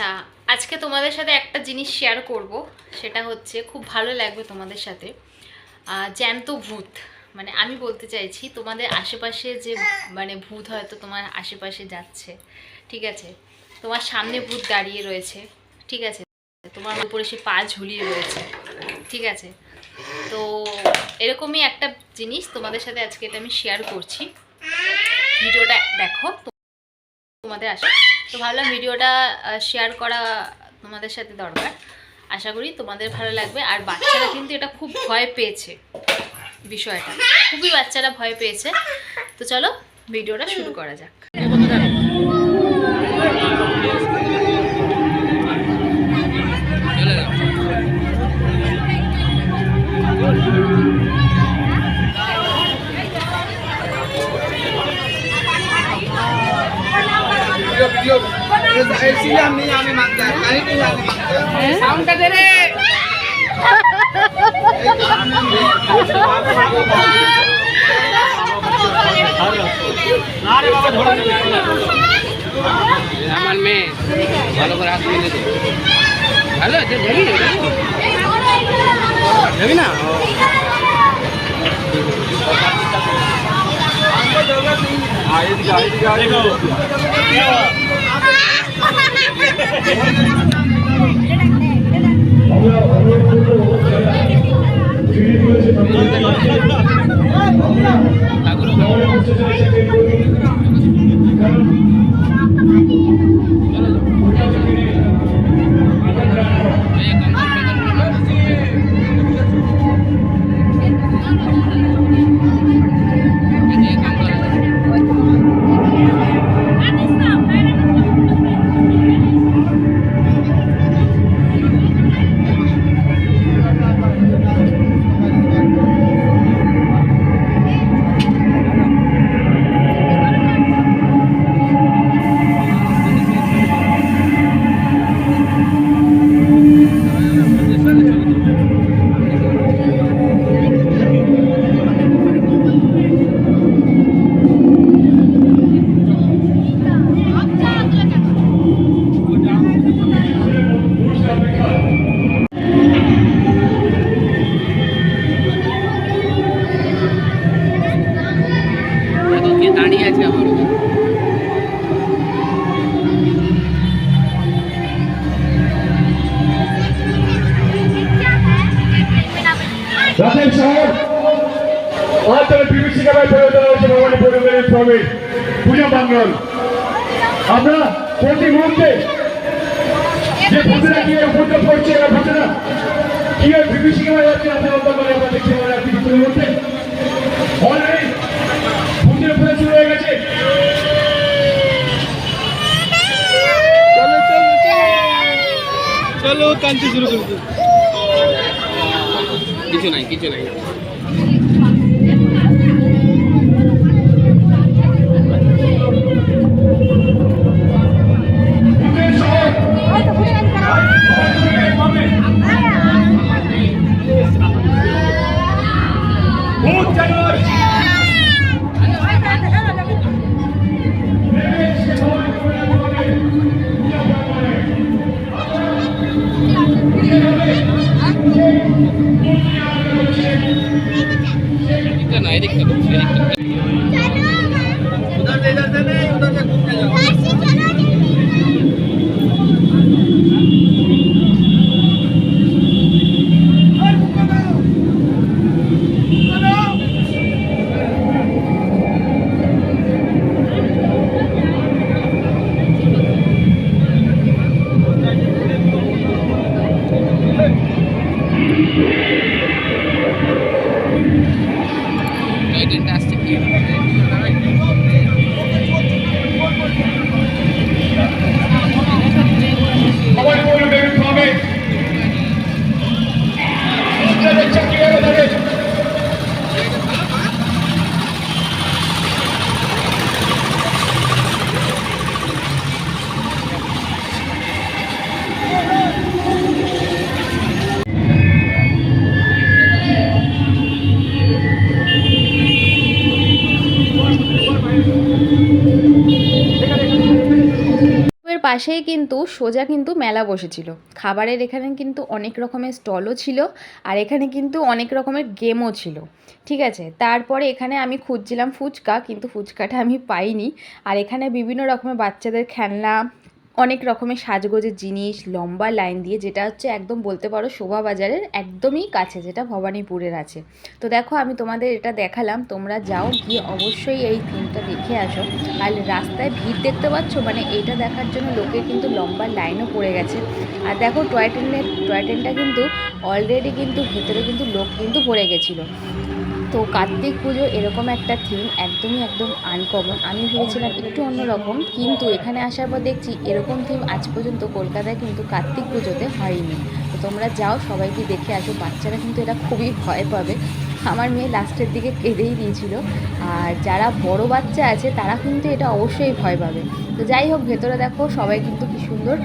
আচ্ছা, আজকে তোমাদের সাথে একটা জিনিস শেয়ার করব, সেটা হচ্ছে খুব ভালো লাগবে তোমাদের সাথে। জ্যান্ত ভূত, মানে আমি বলতে চাইছি তোমাদের আশেপাশে যে মানে ভূত হয়তো তোমার আশেপাশে যাচ্ছে, ঠিক আছে, তোমার সামনে ভূত দাঁড়িয়ে রয়েছে, ঠিক আছে, তোমার উপরে সে পা ঝুলিয়ে রয়েছে, ঠিক আছে। তো এরকমই একটা জিনিস তোমাদের সাথে আজকে এটা আমি শেয়ার করছি। ভিডিওটা দেখো, তোমাদের আসে তো ভাবলাম ভিডিওটা শেয়ার করা তোমাদের সাথে দরকার। আশা করি তোমাদের ভালো লাগবে। আর বাচ্চারা কিন্তু এটা খুব ভয় পেয়েছে, বিষয়টা খুবই বাচ্চারা ভয় পেয়েছে। তো চলো ভিডিওটা শুরু করা যাক। সাউন্ডটা দে রে। আমার মেয়ে ভালো করে হাত মিলে দে। ভালো আছে, যাবি না দাঁড়িয়ে আছে আমার। রাজেশ সাহেব আমাদের বিভীষিকায় পরিবর্তন হয়েছে ভগবানের পরিবারের প্রবীণ পূজা বাঙ্গল। আমরা প্রতি মুহূর্তে যে ভূতেরা গিয়ে উপদ্রব করছে এরা ভূতেরা কি ওই বিভীষিকায় যাচ্ছে আপনার করে আমরা দেখছি আমরা কিছু মুহূর্তে অলরেডি ভূতের উপরে শুরু হয়ে গেছে। চলো কান্তি শুরু করছি। কিছু নাই আসছে। পাশেই কিন্তু সোজা কিন্তু মেলা বসেছিল খাবারের, এখানে কিন্তু অনেক রকমের স্টলও ছিল আর এখানে কিন্তু অনেক রকমের গেমও ছিল। ঠিক আছে, তারপরে এখানে আমি খুঁজছিলাম ফুচকা, কিন্তু ফুচকাটা আমি পাইনি। আর এখানে বিভিন্ন রকমের বাচ্চাদের খেলনা, অনেক রকমের সাজগোজের জিনিস, লম্বা লাইন দিয়ে, যেটা হচ্ছে একদম বলতে পারো শোভাবাজারের একদমই কাছে, যেটা ভবানীপুরের আছে। তো দেখো আমি তোমাদের এটা দেখালাম, তোমরা যাও গিয়ে অবশ্যই এই থিমটা দেখে আসো। আর রাস্তায় ভিড় দেখতে পাচ্ছ, মানে এইটা দেখার জন্য লোকের কিন্তু লম্বা লাইনও পড়ে গেছে। আর দেখো টয় ট্রেনটা কিন্তু অলরেডি কিন্তু ভেতরে কিন্তু লোক কিন্তু ভরে গেছিলো। তো কার্তিক পুজো এরকম একটা থিম একদম আনকমন। আমি ভেবেছিলাম একটু অন্যরকম, কিন্তু এখানে আসার পর দেখছি এরকম থিম আজ পর্যন্ত কলকাতায় কিন্তু কার্তিক পুজোতে হয়নি। তো তোমরা যাও, সবাইকে দেখে আসো। বাচ্চারা কিন্তু এটা খুবই ভয় পাবে, আমার মেয়ে লাস্টের দিকে কেঁদেই দিয়েছিল। আর যারা বড় বাচ্চা আছে তারা কিন্তু এটা অবশ্যই ভয় পাবে। তো যাই হোক, ভেতরে দেখো সবাই কিন্তু কি সুন্দর